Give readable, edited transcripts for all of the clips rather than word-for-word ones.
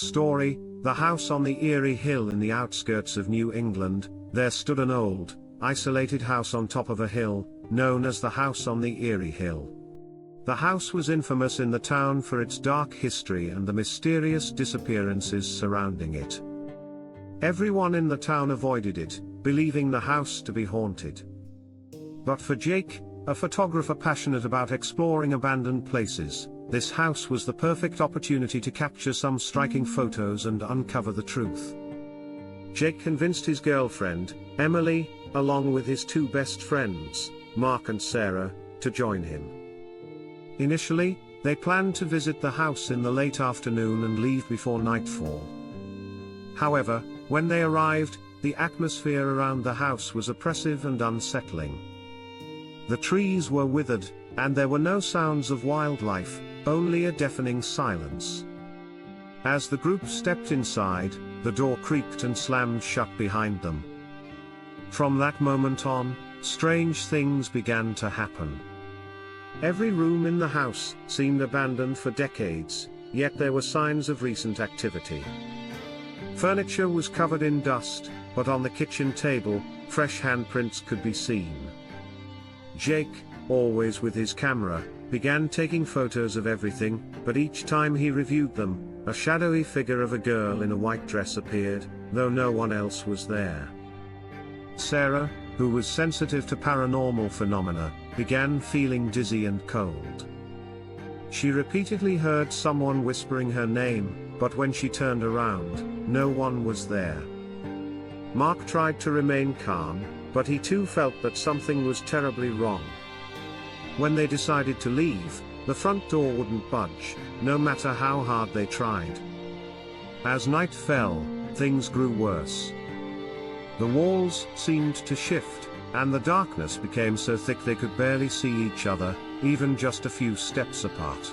Story: The house on the Eerie hill in the outskirts of New England. There stood an old, isolated house on top of a hill, known as the house on the Eerie hill. The house was infamous in the town for its dark history and the mysterious disappearances surrounding it. Everyone in the town avoided it, believing the house to be haunted. But for Jake, a photographer passionate about exploring abandoned places, this house was the perfect opportunity to capture some striking photos and uncover the truth. Jake convinced his girlfriend, Emily, along with his two best friends, Mark and Sarah, to join him. Initially, they planned to visit the house in the late afternoon and leave before nightfall. However, when they arrived, the atmosphere around the house was oppressive and unsettling. The trees were withered, and there were no sounds of wildlife, only a deafening silence. As the group stepped inside, the door creaked and slammed shut behind them. From that moment on, strange things began to happen. Every room in the house seemed abandoned for decades, yet there were signs of recent activity. Furniture was covered in dust, but on the kitchen table, fresh handprints could be seen. Jake, always with his camera, began taking photos of everything, but each time he reviewed them, a shadowy figure of a girl in a white dress appeared, though no one else was there. Sarah, who was sensitive to paranormal phenomena, began feeling dizzy and cold. She repeatedly heard someone whispering her name, but when she turned around, no one was there. Mark tried to remain calm, but he too felt that something was terribly wrong. When they decided to leave, the front door wouldn't budge, no matter how hard they tried. As night fell, things grew worse. The walls seemed to shift, and the darkness became so thick they could barely see each other, even just a few steps apart.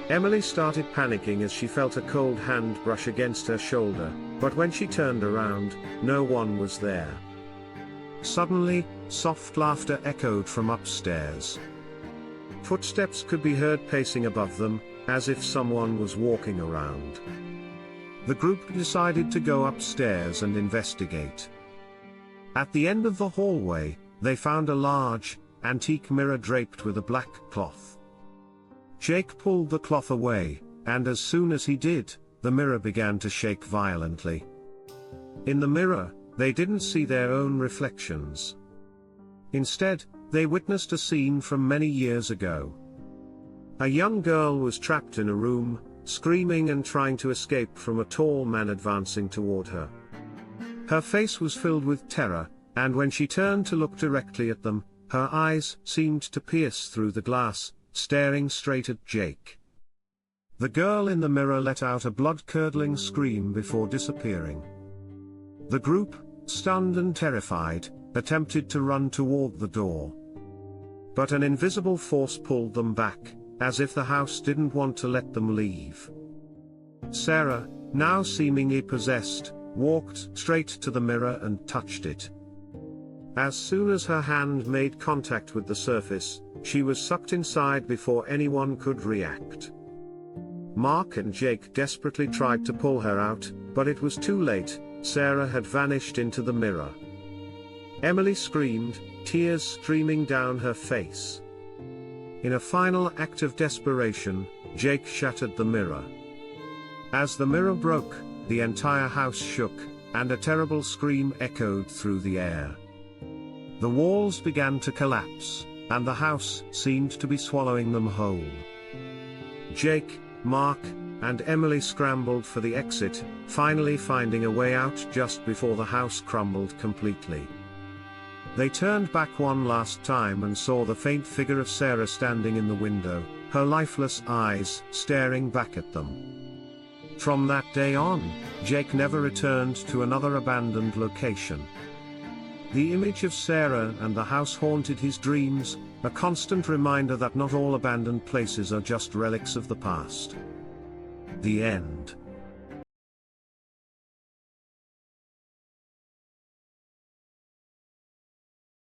Emily started panicking as she felt a cold hand brush against her shoulder, but when she turned around, no one was there. Suddenly, soft laughter echoed from upstairs. Footsteps could be heard pacing above them, as if someone was walking around. The group decided to go upstairs and investigate. At the end of the hallway, they found a large, antique mirror draped with a black cloth. Jake pulled the cloth away, and as soon as he did, the mirror began to shake violently. In the mirror, they didn't see their own reflections. Instead, they witnessed a scene from many years ago. A young girl was trapped in a room, screaming and trying to escape from a tall man advancing toward her. Her face was filled with terror, and when she turned to look directly at them, her eyes seemed to pierce through the glass, staring straight at Jake. The girl in the mirror let out a blood-curdling scream before disappearing. The group, stunned and terrified, attempted to run toward the door. But an invisible force pulled them back, as if the house didn't want to let them leave. Sarah, now seemingly possessed, walked straight to the mirror and touched it. As soon as her hand made contact with the surface, she was sucked inside before anyone could react. Mark and Jake desperately tried to pull her out, but it was too late. Sarah had vanished into the mirror. Emily screamed, tears streaming down her face. In a final act of desperation, Jake shattered the mirror. As the mirror broke, the entire house shook, and a terrible scream echoed through the air. The walls began to collapse, and the house seemed to be swallowing them whole. Jake, Mark, and Emily scrambled for the exit, finally finding a way out just before the house crumbled completely. They turned back one last time and saw the faint figure of Sarah standing in the window, her lifeless eyes staring back at them. From that day on, Jake never returned to another abandoned location. The image of Sarah and the house haunted his dreams, a constant reminder that not all abandoned places are just relics of the past. The end.